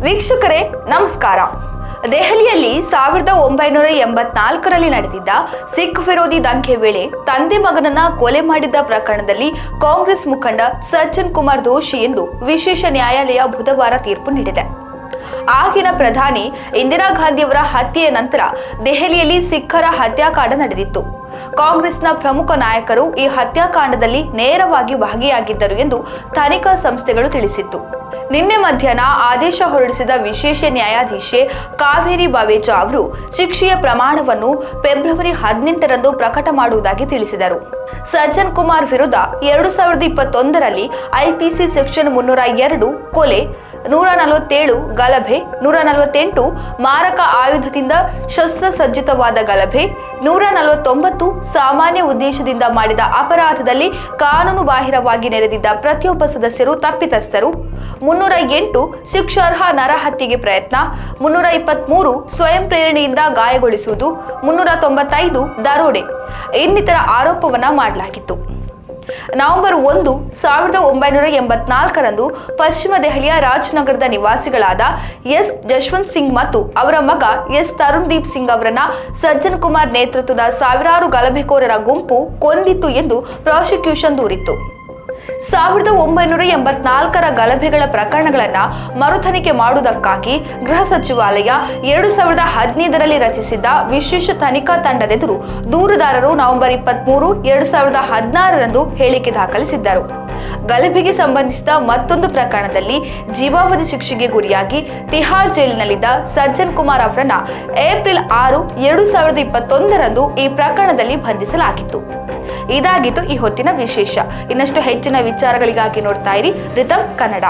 ವೀಕ್ಷಕರೇ ನಮಸ್ಕಾರ. ದೆಹಲಿಯಲ್ಲಿ 1984ರಲ್ಲಿ ನಡೆದಿದ್ದ ಸಿಖ್ ವಿರೋಧಿ ದಂಗೆ ವೇಳೆ ತಂದೆ ಮಗನನ್ನ ಕೊಲೆ ಮಾಡಿದ್ದ ಪ್ರಕರಣದಲ್ಲಿ ಕಾಂಗ್ರೆಸ್ ಮುಖಂಡ ಸಜ್ಜನ್ ಕುಮಾರ್ ದೋಷಿ ಎಂದು ವಿಶೇಷ ನ್ಯಾಯಾಲಯ ಬುಧವಾರ ತೀರ್ಪು ನೀಡಿದೆ. ಆಗಿನ ಪ್ರಧಾನಿ ಇಂದಿರಾ ಗಾಂಧಿಯವರ ಹತ್ಯೆಯ ನಂತರ ದೆಹಲಿಯಲ್ಲಿ ಸಿಖ್ಖರ ಹತ್ಯಾಕಾಂಡ ನಡೆದಿತ್ತು. ಕಾಂಗ್ರೆಸ್ನ ಪ್ರಮುಖ ನಾಯಕರು ಈ ಹತ್ಯಾಕಾಂಡದಲ್ಲಿ ನೇರವಾಗಿ ಭಾಗಿಯಾಗಿದ್ದರು ಎಂದು ತನಿಖಾ ಸಂಸ್ಥೆಗಳು ತಿಳಿಸಿತ್ತು. ನಿನ್ನೆ ಮಧ್ಯಾಹ್ನ ಆದೇಶ ಹೊರಡಿಸಿದ ವಿಶೇಷ ನ್ಯಾಯಾಧೀಶೆ ಕಾವೇರಿ ಬವೇಜಾ ಅವರು ಶಿಕ್ಷೆಯ ಪ್ರಮಾಣವನ್ನು ಫೆಬ್ರವರಿ 18ರಂದು ಪ್ರಕಟ ಮಾಡುವುದಾಗಿ ತಿಳಿಸಿದರು. ಸಜ್ಜನ್ ಕುಮಾರ್ ವಿರುದ್ಧ 2021ರಲ್ಲಿ ಐಪಿಸಿ ಸೆಕ್ಷನ್ 302 ಕೊಲೆ, 147 ಗಲಭೆ, 148 ಮಾರಕ ಆಯುಧದಿಂದ ಶಸ್ತ್ರಸಜ್ಜಿತವಾದ ಗಲಭೆ, 149 ಸಾಮಾನ್ಯ ಉದ್ದೇಶದಿಂದ ಮಾಡಿದ ಅಪರಾಧದಲ್ಲಿ ಕಾನೂನು ಬಾಹಿರವಾಗಿ ನೆರೆದಿದ್ದ ಪ್ರತಿಯೊಬ್ಬ ಸದಸ್ಯರು ತಪ್ಪಿತಸ್ಥರು, 308 ಶಿಕ್ಷಾರ್ಹ ನರಹತ್ಯೆಗೆ ಪ್ರಯತ್ನ, 323 ಸ್ವಯಂ ಪ್ರೇರಣೆಯಿಂದ ಗಾಯಗೊಳಿಸುವುದು, 395 ದರೋಡೆ ಇನ್ನಿತರ ಆರೋಪವನ್ನ ಮಾಡಲಾಗಿತ್ತು. ನವೆಂಬರ್ 1, 1984ರಂದು ಪಶ್ಚಿಮ ದೆಹಲಿಯ ರಾಜನಗರದ ನಿವಾಸಿಗಳಾದ ಎಸ್ ಜಶ್ವಂತ್ ಸಿಂಗ್ ಮತ್ತು ಅವರ ಮಗ ಎಸ್ ತರುಣ್ ದೀಪ್ ಸಿಂಗ್ ಅವರನ್ನ ಸಜ್ಜನ್ ಕುಮಾರ್ ನೇತೃತ್ವದ ಸಾವಿರಾರು ಗಲಭೆಕೋರರ ಗುಂಪು ಕೊಂದಿತ್ತು ಎಂದು ಪ್ರಾಸಿಕ್ಯೂಷನ್ ದೂರಿತ್ತು. 1984ರ ಗಲಭೆಗಳ ಪ್ರಕರಣಗಳನ್ನ ಮರುತನಿಖೆ ಮಾಡುವುದಕ್ಕಾಗಿ ಗೃಹ ಸಚಿವಾಲಯ 2015ರಲ್ಲಿ ರಚಿಸಿದ್ದ ವಿಶೇಷ ತನಿಖಾ ತಂಡದೆದುರು ದೂರುದಾರರು ನವೆಂಬರ್ 23, 2016ರಂದು ಹೇಳಿಕೆ ದಾಖಲಿಸಿದ್ದರು. ಗಲಭೆಗೆ ಸಂಬಂಧಿಸಿದ ಮತ್ತೊಂದು ಪ್ರಕರಣದಲ್ಲಿ ಜೀವಾವಧಿ ಶಿಕ್ಷೆಗೆ ಗುರಿಯಾಗಿ ತಿಹಾರ್ ಜೈಲಿನಲ್ಲಿದ್ದ ಸಜ್ಜನ್ ಕುಮಾರ್ ಅವರನ್ನ ಏಪ್ರಿಲ್ 6, 2021ರಂದು ಈ ಪ್ರಕರಣದಲ್ಲಿ ಬಂಧಿಸಲಾಗಿತ್ತು. ಇದಾಗಿತ್ತು ಈ ಹೊತ್ತಿನ ವಿಶೇಷ. ಇನ್ನಷ್ಟು ಹೆಚ್ಚಿನ ವಿಚಾರಗಳಿಗಾಗಿ ನೋಡ್ತಾ ಇರಿ ರಿತಮ್ ಕನ್ನಡ.